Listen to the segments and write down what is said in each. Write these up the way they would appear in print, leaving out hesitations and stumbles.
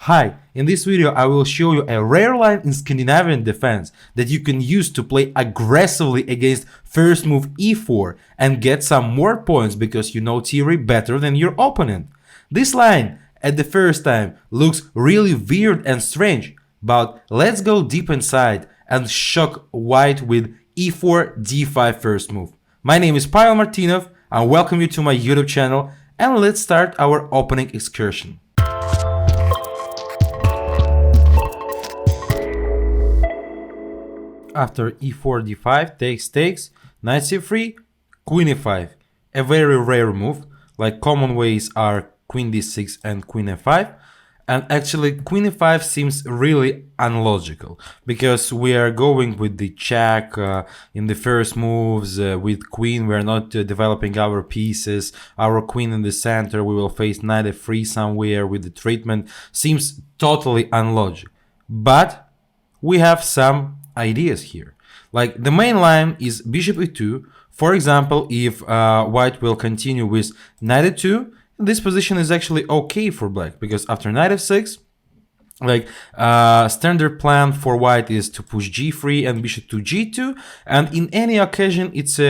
Hi, in this video I will show you a rare line in Scandinavian Defense that you can use to play aggressively against first move e4 and get some more points because you know theory better than your opponent. This line at the first time looks really weird and strange, but let's go deep inside and shock white with e4 d5 first move. My name is Pavel Martinov and welcome you to my YouTube channel, and let's start our opening excursion. After e4 d5 takes, knight c3, queen e5, a very rare move. Like common ways are queen d6 and queen f5, and actually queen e5 seems really unlogical because we are going with the check in the first moves. With queen we are not developing our pieces, our queen in the center, we will face knight f3 somewhere with the treatment. Seems totally unlogical, but we have some ideas here. Like the main line is bishop e2. For example, if white will continue with knight e2, this position is actually okay for black, because after knight f6, like standard plan for white is to push g3 and bishop to g2, and in any occasion it's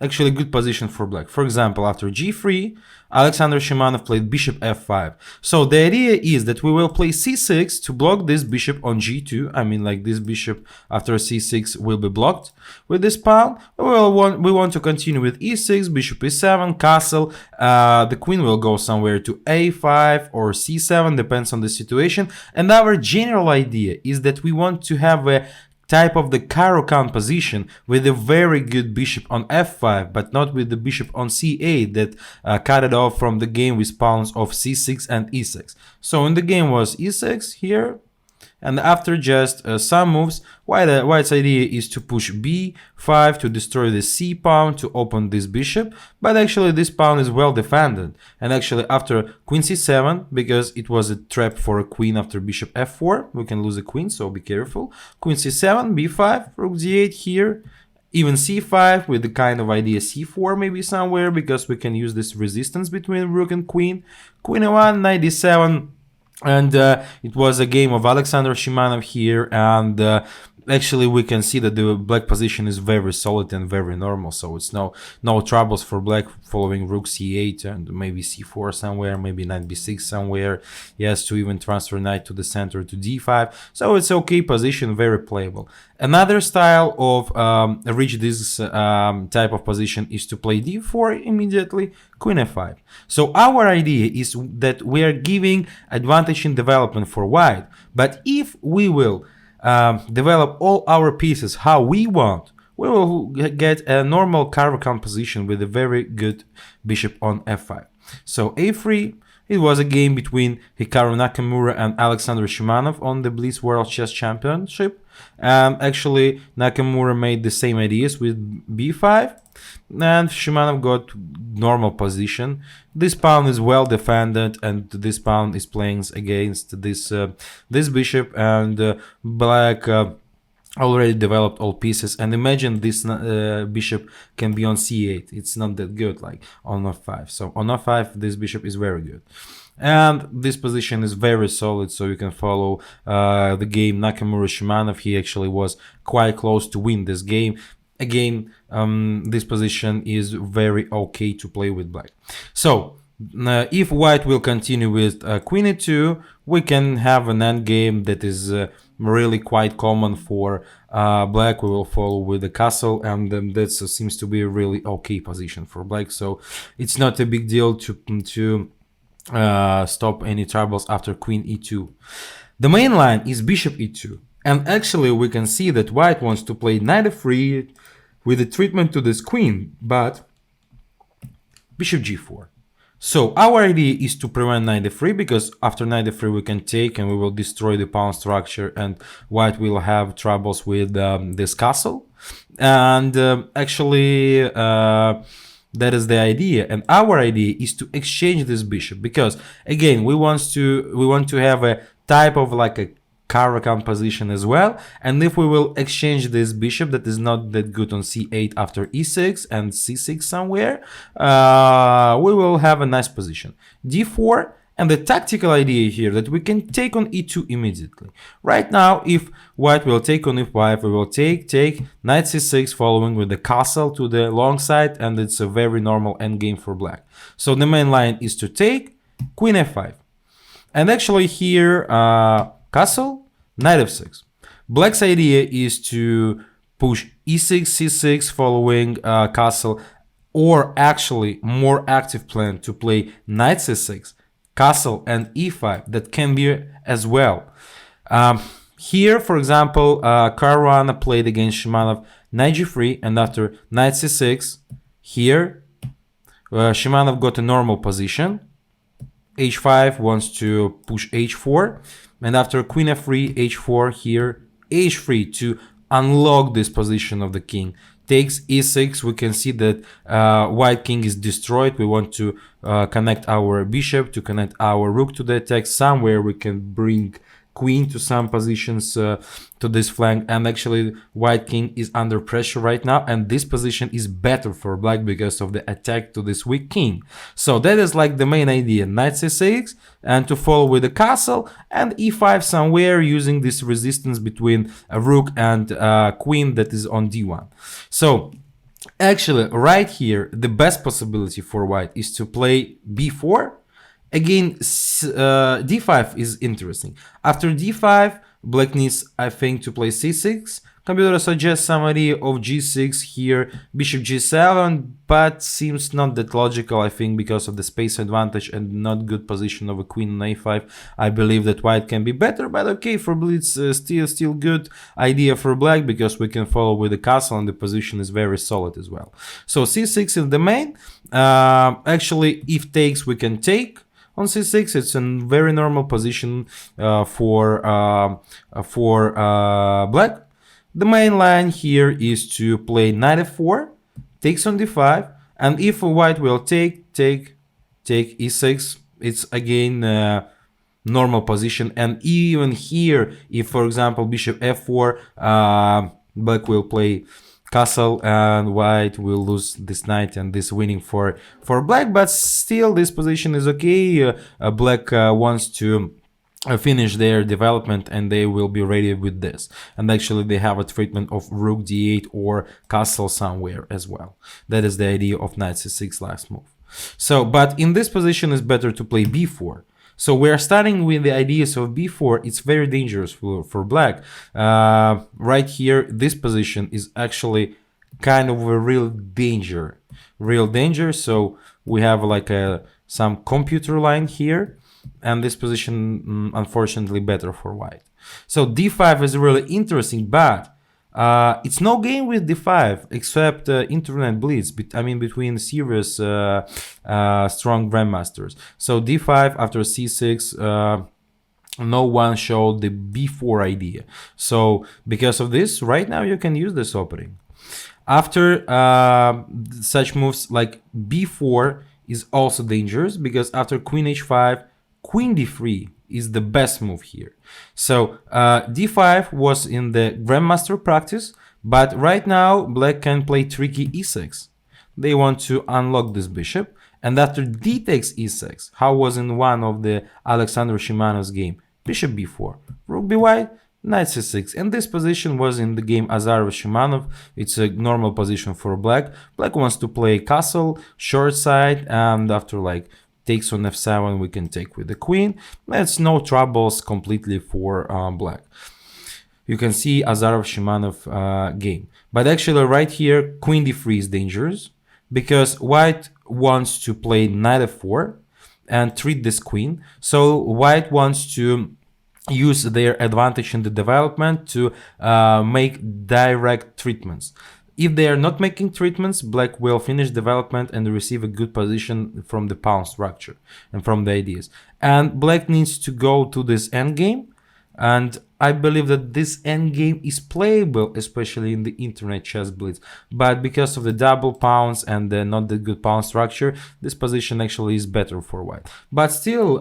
actually a good position for black. For example, after g3, Alexander Shimanov played bishop f5. So the idea is that we will play c6 to block this bishop on g2. I mean, like this bishop after c6 will be blocked with this pawn. We want to continue with e6, bishop e7, castle. The queen will go somewhere to a5 or c7, depends on the situation. And our general idea is that we want to have a type of the Caro-Kann position with a very good bishop on f5, but not with the bishop on c8 that cut it off from the game with pawns of c6 and e6. So in the game was e6 here, and after just some moves, white's idea is to push b5 to destroy the c pawn to open this bishop, but actually this pawn is well defended. And actually after queen c7, because it was a trap for a queen after bishop f4, we can lose a queen, so be careful. Queen c7, b5, rook d8 here, even c5 with the kind of idea c4 maybe somewhere, because we can use this resistance between rook and queen. Queen e1, knight d7. And it was a game of Alexander Shimanov here, and actually we can see that the black position is very solid and very normal, so it's no troubles for black following rook c8 and maybe c4 somewhere, maybe knight b6 somewhere, yes, to even transfer knight to the center to d5. So it's okay position, very playable. Another style of reach this type of position is to play d4 immediately, queen f5. So our idea is that we are giving advantage in development for white, but if we will develop all our pieces how we want, we will get a normal Caro-Kann position with a very good bishop on f5. So a3, it was a game between Hikaru Nakamura and Alexander Shimanov on the Blitz World Chess Championship. And actually Nakamura made the same ideas with b5, and Shimanov got normal position. This pawn is well defended, and this pawn is playing against this bishop, and black already developed all pieces. And imagine this bishop can be on c8. It's not that good like on f5. So on f5 this bishop is very good. And this position is very solid, so you can follow the game Nakamura Shimanov. He actually was quite close to win this game. Again, this position is very okay to play with black. So if white will continue with queen e2, we can have an endgame that is really quite common for black. We will follow with the castle, and that seems to be a really okay position for black. So it's not a big deal to stop any troubles after queen e2. The main line is bishop e2, and actually we can see that white wants to play knight f3 with the treatment to this queen, but bishop g4. So our idea is to prevent knight f3, because after knight f3 we can take and we will destroy the pawn structure, and white will have troubles with this castle. And actually that is the idea, and our idea is to exchange this bishop, because again we want to have a type of like a Caro-Kann position as well. And if we will exchange this bishop that is not that good on c8 after e6 and c6 somewhere, we will have a nice position. d4 And the tactical idea here that we can take on e2 immediately. Right now, if white will take on e5, we will take knight c6 following with the castle to the long side, and it's a very normal endgame for black. So the main line is to take queen f5. And actually here, castle, knight f6. Black's idea is to push e6, c6 following castle, or actually more active plan to play knight c6, castle and e5. That can be as well. Here, for example, Caruana played against Shimanov knight g3, and after knight c6, here Shimanov got a normal position. h5 wants to push h4, and after queen f3, h4, here h3 to unlock this position of the king. Takes e6, we can see that white king is destroyed. We want to connect our bishop, to connect our rook to the attack. Somewhere we can bring queen to some positions to this flank, and actually white king is under pressure right now, and this position is better for black because of the attack to this weak king. So that is like the main idea, knight c6, and to follow with the castle, and e5 somewhere using this resistance between a rook and queen that is on d1. So actually right here the best possibility for white is to play b4. Again, d5 is interesting. After d5, black needs, I think, to play c6. Computer suggests some idea of g6 here, bishop g7, but seems not that logical, I think, because of the space advantage and not good position of a queen on a5. I believe that white can be better, but okay, for blitz, still good idea for black, because we can follow with the castle and the position is very solid as well. So c6 is the main. Actually, if takes, we can take. On c6, it's a very normal position for black. The main line here is to play knight f4, takes on d5, and if white will take e6, it's again normal position. And even here, if for example bishop f4, black will play castle and white will lose this knight, and this winning for black, but still this position is okay. Black wants to finish their development and they will be ready with this, and actually they have a treatment of rook d8 or castle somewhere as well. That is the idea of knight c6 last move. So but in this position it's better to play b4. So we're starting with the ideas of b4. It's very dangerous for black. Right here, this position is actually kind of a real danger. So we have like some computer line here, and this position, unfortunately, better for white. So d5 is really interesting, but it's no game with d5 except internet blitz. I mean, between serious strong grandmasters. So d5 after c6, no one showed the b4 idea. So because of this, right now you can use this opening. After such moves like b4 is also dangerous, because after queen h5, queen d3 is the best move here. So d5 was in the grandmaster practice, but right now black can play tricky e6. They want to unlock this bishop, and after d takes e6, how was in one of the Alexander Shimanov's game, bishop b4, rook by, knight c6, and this position was in the game Azarov Shimanov. It's a normal position for black. Black wants to play castle, short side, and after like takes on f7, we can take with the queen. That's no troubles completely for black. You can see Azarov Shimanov game. But actually right here, queen d3 is dangerous, because white wants to play knight f4 and treat this queen. So white wants to use their advantage in the development to make direct treatments. If they are not making treatments, black will finish development and receive a good position from the pawn structure and from the ideas. And black needs to go to this endgame, and I believe that this endgame is playable, especially in the internet chess blitz. But because of the double pawns and the not the good pawn structure, this position actually is better for white. But still,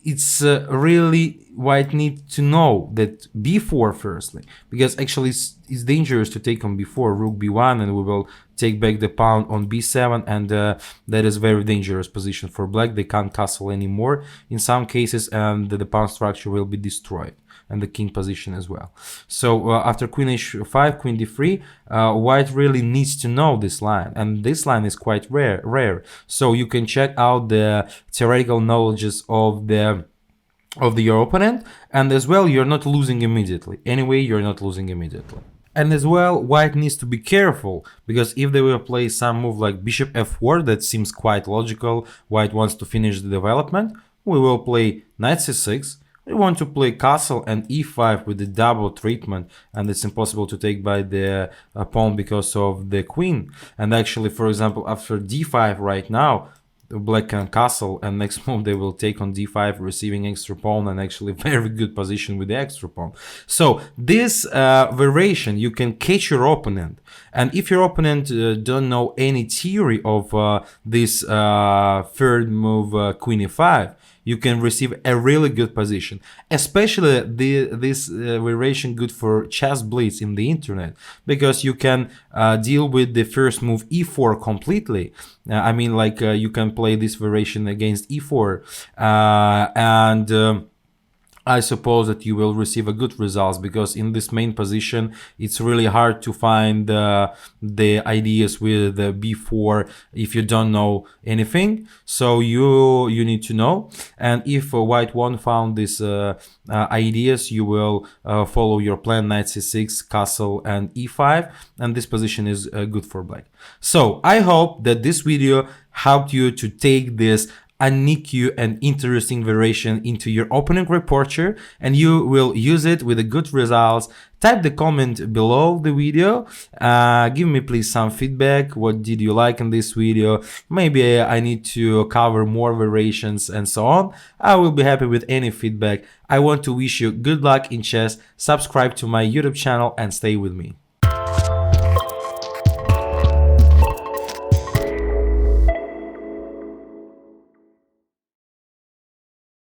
it's really white need to know that b4 firstly, because actually it's dangerous to take on b4, rook b1, and we will take back the pawn on b7, and that is very dangerous position for black. They can't castle anymore in some cases, and the pawn structure will be destroyed, and the king position as well. So after queen h5, queen d3, white really needs to know this line, and this line is quite rare. So you can check out the theoretical knowledges of your opponent, and as well you're not losing immediately. Anyway, you're not losing immediately. And as well, white needs to be careful, because if they will play some move like bishop f4, that seems quite logical, white wants to finish the development, we will play knight c6, we want to play castle and e5 with the double treatment, and it's impossible to take by the pawn because of the queen. And actually, for example, after d5 right now, black can castle, and next move they will take on d5, receiving extra pawn, and actually very good position with the extra pawn. So this variation, you can catch your opponent, and if your opponent don't know any theory of this third move, queen e5, you can receive a really good position. Especially this variation good for chess blitz in the internet, because you can deal with the first move e4 completely. I mean, like you can play this variation against e4, and I suppose that you will receive a good results, because in this main position it's really hard to find the ideas with the b4 if you don't know anything. So you need to know, and if white won't found these ideas, you will follow your plan, knight c6, castle and e5, and this position is good for black. So I hope that this video helped you to take this unique and interesting variation into your opening reporter, and you will use it with a good results. Type the comment below the video, give me please some feedback. What did you like in this video? Maybe I need to cover more variations and so on. I will be happy with any feedback. I want to wish you good luck in chess. Subscribe to my YouTube channel and stay with me.